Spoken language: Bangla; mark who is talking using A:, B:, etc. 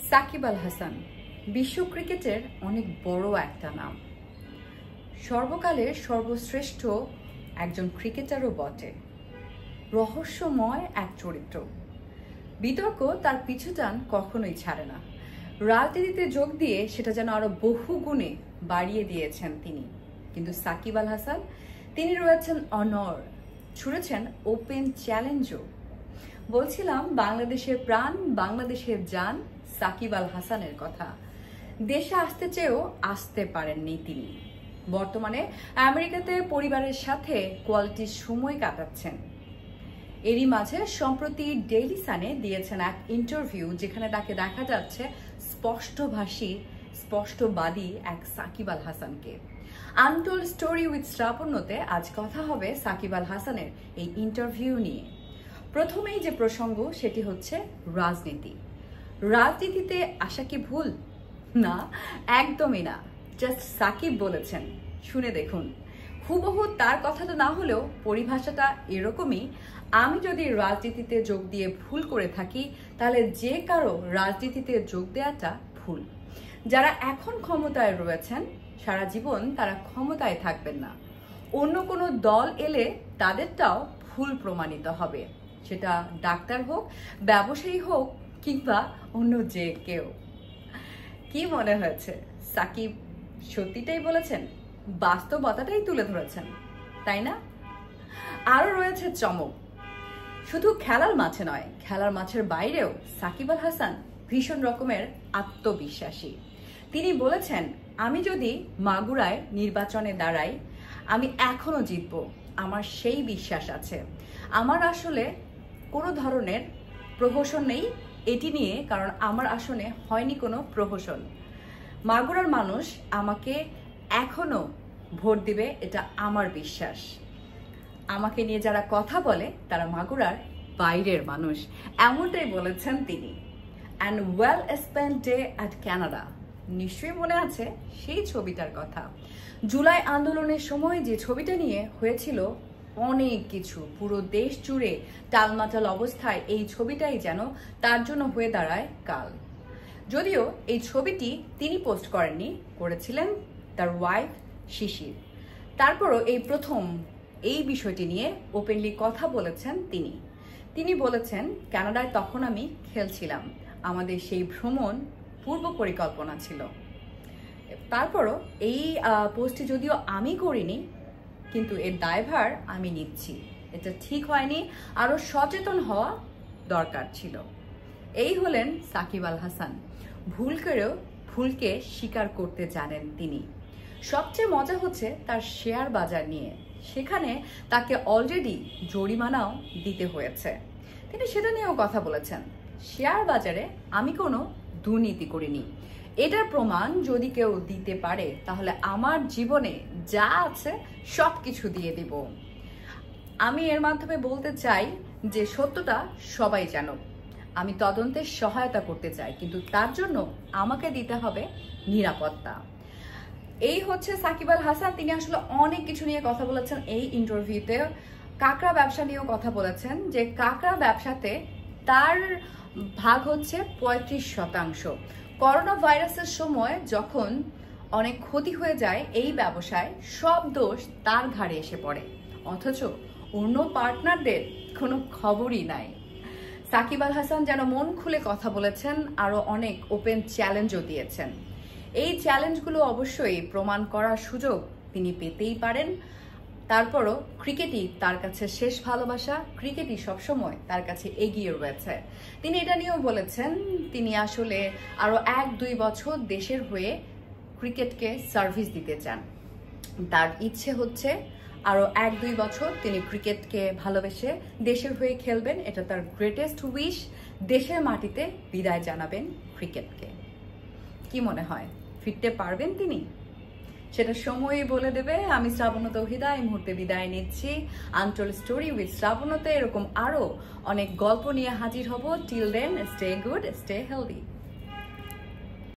A: সাকিব আল হাসান বিশ্ব ক্রিকেটের অনেক বড় একটা নাম, সর্বকালের সর্বশ্রেষ্ঠ একজন ক্রিকেটারও বটে। রহস্যময় এক চরিত্র, বিতর্ক তার পিছুটান কখনোই ছাড়ে না। রাজনীতিতে যোগ দিয়ে সেটা যেন আরো বহু গুণে বাড়িয়ে দিয়েছেন তিনি। কিন্তু সাকিব আল হাসান তিনি রয়েছেন অনর, ছুড়েছেন ওপেন চ্যালেঞ্জও। বলছিলাম বাংলাদেশের প্রাণ, বাংলাদেশের জান সাকিব আল হাসানের কথা। দেশে আসতে চেয়েও আসতে পারেননি তিনি। বর্তমানে আমেরিকাতে পরিবারের সাথে কোয়ালিটির সময় কাটাচ্ছেন। এরই মাঝে সম্প্রতি ডেইলি সানে দিয়েছেন এক ইন্টারভিউ, যেখানে তাকে দেখা যাচ্ছে স্পষ্টভাষী, স্পষ্টবাদী এক সাকিব আল হাসানকে। আনটোল্ড স্টোরি উইথ শ্রাবণ্যতে আজ কথা হবে সাকিব আল হাসানের এই ইন্টারভিউ নিয়ে। প্রথমেই যে প্রসঙ্গ সেটি হচ্ছে রাজনীতি। রাজনীতিতে আসা কি ভুল? না, একদমই না। জাস্ট সাকিব বলেছেন, শুনে দেখুন। হুবহু তার কথা তো না হলেও পরিভাষাটা এরকমই। আমি যদি রাজনীতিতে যোগ দিয়ে ভুল করে থাকি, তাহলে যে কারো রাজনীতিতে যোগ দেওয়াটা ভুল। যারা এখন ক্ষমতায় রয়েছেন সারা জীবন তারা ক্ষমতায় থাকবেন না। অন্য কোনো দল এলে তাদেরটাও ভুল প্রমাণিত হবে, সেটা ডাক্তার হোক, ব্যবসায়ী হোক, কিংবা অন্য যে কেউ। কি মনে হয়েছে, সাকিব সত্যিটাই বলেছেন, বাস্তবতাটাই তুলে ধরেছেন, তাই না? আরো রয়েছে চমক। শুধু খেলার মাঠে নয়, খেলার মাঠের বাইরেও সাকিব আল হাসান ভীষণ রকমের আত্মবিশ্বাসী। তিনি বলেছেন, আমি যদি মাগুরায় নির্বাচনে দাঁড়াই, আমি এখনো জিতবো। আমার সেই বিশ্বাস আছে। আমার আসলে কোনো ধরনের প্রহসন নেই এটি নিয়ে, কারণ আমার আসনে হয়নি কোনো প্রহসন। মাগুরার মানুষ আমাকে এখনো ভোট দিবে, এটা আমার বিশ্বাস। আমাকে নিয়ে যারা কথা বলে তারা মাগুরার বাইরের মানুষ, এমনটাই বলেছেন তিনি। And well spent day at Canada, নিশ্চয়ই মনে আছে সেই ছবিটার কথা। জুলাই আন্দোলনের সময় যে ছবিটা নিয়ে হয়েছিল অনেক কিছু, পুরো দেশ জুড়ে টালমাটাল অবস্থায় এই ছবিটাই যেন তার জন্য হয়ে দাঁড়ায় কাল। যদিও এই ছবিটি তিনি পোস্ট করেননি, করেছিলেন তার ওয়াইফ শিশির। তারপরও এই প্রথম এই বিষয়টি নিয়ে ওপেনলি কথা বলেছেন তিনি। তিনি বলেছেন, কানাডায় তখন আমি খেলছিলাম, আমাদের সেই ভ্রমণ পূর্ব পরিকল্পনা ছিল। তারপরও এই পোস্টটি যদিও আমি করিনি, কিন্তু এর দায়ভার আমি নিচ্ছি। এটা ঠিক হয়নি, আরো সচেতন হওয়া দরকার ছিল। এই হলেন সাকিব আল হাসান। ভুল করেও ভুলকে স্বীকার করতে জানেন তিনি। সবচেয়ে মজা হচ্ছে তার শেয়ার বাজার নিয়ে। সেখানে তাকে অলরেডি জরিমানাও দিতে হয়েছে। তিনি সেটা নিয়েও কথা বলেছেন, শেয়ার বাজারে আমি কোনো দুর্নীতি করিনি। এটার প্রমাণ যদি কেউ দিতে পারে, তাহলে আমার জীবনে যা আছে সবকিছু দিয়ে দিব। আমি এর মাধ্যমে বলতে চাই যে সত্যটা সবাই জানুক। আমি তদন্তে সহায়তা করতে চাই, কিন্তু তার জন্য আমাকে দিতে হবে নিরাপত্তা। এই হচ্ছে সাকিব আল হাসান। তিনি আসলে অনেক কিছু নিয়ে কথা বলেছেন এই ইন্টারভিউতে। কাঁকড়া ব্যবসা নিয়েও কথা বলেছেন, যে কাঁকড়া ব্যবসাতে তার ভাগ হচ্ছে 35%। করোনা ভাইরাসের সময় যখন অনেক ক্ষতি হয়ে যায় এই ব্যবসায়, সব দোষ তার ঘাড়ে এসে পড়ে, অথচ অন্য পার্টনারদের কোনো খবরই নাই। সাকিব আল হাসান যেন মন খুলে কথা বলেছেন, আরো অনেক ওপেন চ্যালেঞ্জও দিয়েছেন। এই চ্যালেঞ্জগুলো অবশ্যই প্রমাণ করার সুযোগ তিনি পেতেই পারেন। তারপরও ক্রিকেটই তার কাছে শেষ ভালোবাসা, ক্রিকেটই সবসময় তার কাছে এগিয়ে রয়েছে। তিনি এটা নিয়েও বলেছেন, তিনি আসলে আরো 1-2 বছর দেশের হয়ে ক্রিকেটকে সার্ভিস দিতে চান। তার ইচ্ছে হচ্ছে আরো 1-2 বছর তিনি ক্রিকেটকে ভালোবেসে দেশের হয়ে খেলবেন। এটা তার গ্রেটেস্ট উইশ। দেশের মাটিতে বিদায় জানাবেন ক্রিকেটকে। কি মনে হয়, ফিরতে পারবেন তিনি? সেটা সময়ই বলে দেবে। আমি শ্রাবণ্য তৌহিদা এই মুহূর্তে বিদায় নিচ্ছি। আনটোল্ড স্টোরি উইথ শ্রাবণ্যতে এরকম আরো অনেক গল্প নিয়ে হাজির হব। Till then, stay good, stay healthy.